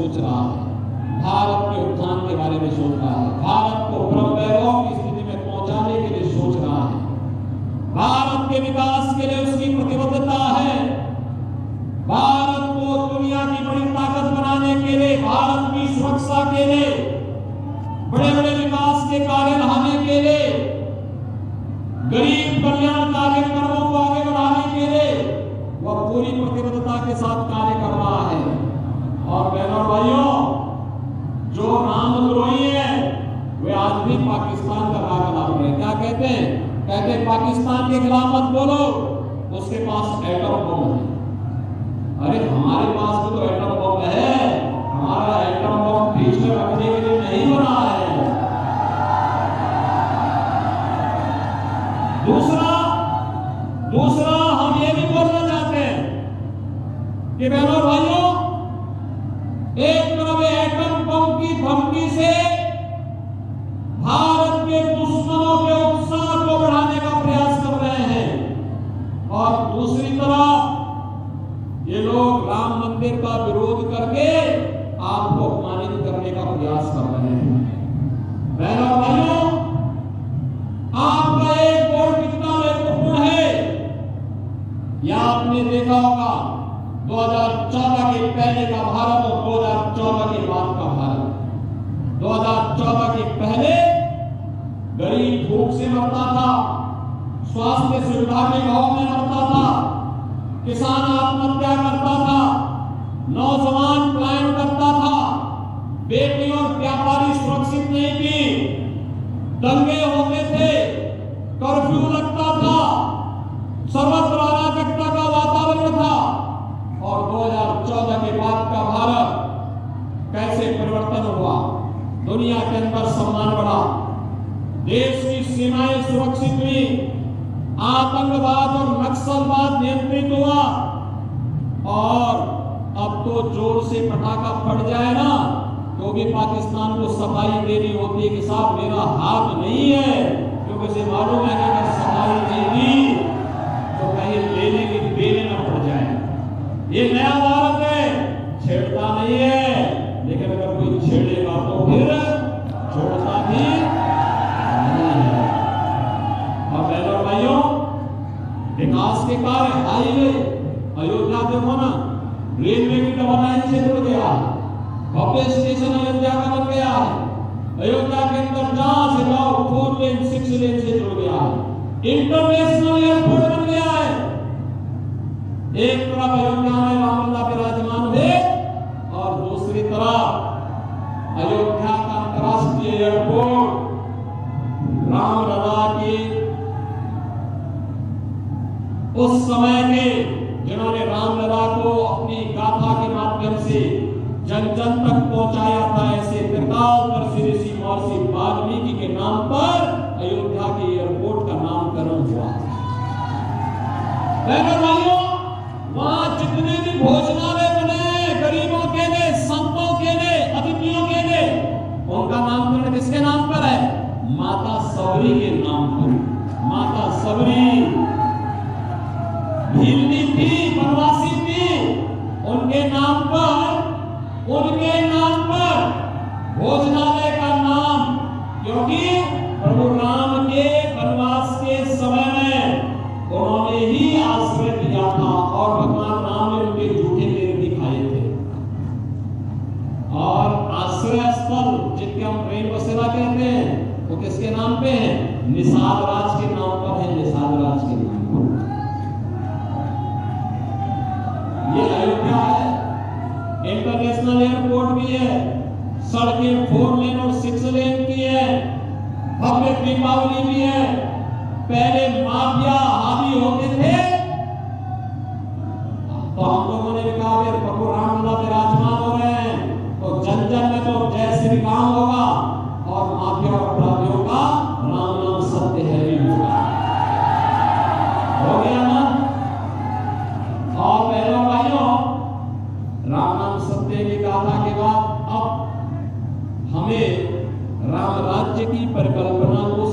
सोच रहा है, भारत के उत्थान के बारे में सोच रहा है, भारत को परम वैभव की स्थिति में पहुंचाने के लिए सोच रहा है, भारत के विकास के लिए उसकी प्रतिबद्धता है, भारत को दुनिया की बड़ी ताकत बनाने के लिए, भारत की सुरक्षा के लिए, बड़े बड़े विकास के कार्य लाने के लिए, गरीब कल्याण कार्यक्रमों को आगे बढ़ाने के लिए वह पूरी प्रतिबद्धता के साथ कार्य कर रहा है। और बहनों भाइयों, जो रामद्रोही है वे आज भी पाकिस्तान का राग लाभ रहे हैं। क्या कहते हैं? कहते हैं पाकिस्तान के खिलाफ मत बोलो, उसके पास एटम बम है। अरे हमारे पास भी तो एटम बम है, हमारा एटम बम बीच में रखने के लिए नहीं बना है। दूसरा हम ये भी बोलना चाहते हैं कि बहनों भाइयों, एक तरफ एटम बम की धमकी से भारत के दुश्मनों के उत्साह को बढ़ाने का प्रयास कर रहे हैं और दूसरी तरफ ये लोग राम मंदिर का विरोध करके आपको अपमानित करने का प्रयास कर रहे हैं। बहनों भाइयों, आपका एक वोट कितना महत्वपूर्ण है यह आपने देखा होगा। 2014 के पहले का भारत और 2014 के बाद का भारत। 2014 के पहले गरीब भूख से मरता था, स्वास्थ्य सुविधा के अभाव में मरता था, किसान आत्महत्या करता था, नौजवान पलायन करता था, बेटी और व्यापारी सुरक्षित नहीं थी, दंगे होते थे, कर्फ्यू लगता था, सर्वत्र अराजकता का वातावरण था। और 2014 के बाद का भारत कैसे परिवर्तन हुआ, दुनिया के अंदर सम्मान बढ़ा, देश की सीमाएं सुरक्षित हुई, आतंकवाद और नक्सलवाद नियंत्रित हुआ। और अब तो जोर से पटाखा फट जाए ना तो भी पाकिस्तान को सफाई देनी होती है कि साहब मेरा हाथ नहीं है, क्योंकि उसे मालूम है कि अगर सफाई नहीं दी तो कहीं लेने की देने न पड़ जाए। ये नया भारत है, छेड़ता नहीं है, लेकिन अगर कोई छेड़ेगा तो फिर छोड़ता भी नहीं है। और बहनों भाइयों, विकास के कार्य, हाईवे, अयोध्या देखो ना, रेलवे की डबल लाइन से जुड़ गया, भव्य स्टेशन अयोध्या का बन गया है, अयोध्या के अंदर जहां से जाओ 4 लेन 6 लेन से जुड़ गया है, इंटरनेशनल एयरपोर्ट बन गया है। एक तरफ अयोध्या में रामलला विराजमान हुए और दूसरी तरफ अयोध्या का अंतरराष्ट्रीय एयरपोर्ट रामलला की उस समय के जिन्होंने रामलला को अपनी गाथा के माध्यम से जन जन तक पहुंचाया था, ऐसे त्रिकाल दर्शी ऋषि महर्षि वाल्मीकि के नाम पर अयोध्या के एयरपोर्ट का नामकरण हुआ। भाइयों, वहां जितने भी भोजनालय बने गरीबों के लिए, संतों के लिए, अतिथियों के लिए, उनका नामकरण किसके नाम पर है? माता सबरी के नाम पर। माता सबरी भीलनी थी, वनवासी थी, उनके नाम पर भोजनालय का नाम, क्योंकि प्रभु राम के वनवास के समय में उन्होंने ही आश्रय दिया था और भगवान राम ने उनके झूठे पेड़ दिखाए थे। और आश्रय स्थल जिनके हम प्रेम बसेरा कहते हैं वो किसके नाम पे है? निषाद राज के नाम पर है, निषाद राज के नाम पर। ये अयोध्या है, इंटरनेशनल एयरपोर्ट भी है, सड़कें 4 लेन और 6 लेन की है, भव्य दीपावली भी है। पहले माफिया हावी होते थे तो हम लोगों ने कहा प्रभु रामलला विराजमान हो रहे हैं तो जन जन में तो जय श्री राम होगा और माफिया और अपराधियों का राम नाम सत्य है भी होगा। हो गया ना? और बहनों भाइयों, राम नाम सत्य की गाथा के बाद अब हमें राम राज्य की परिकल्पना को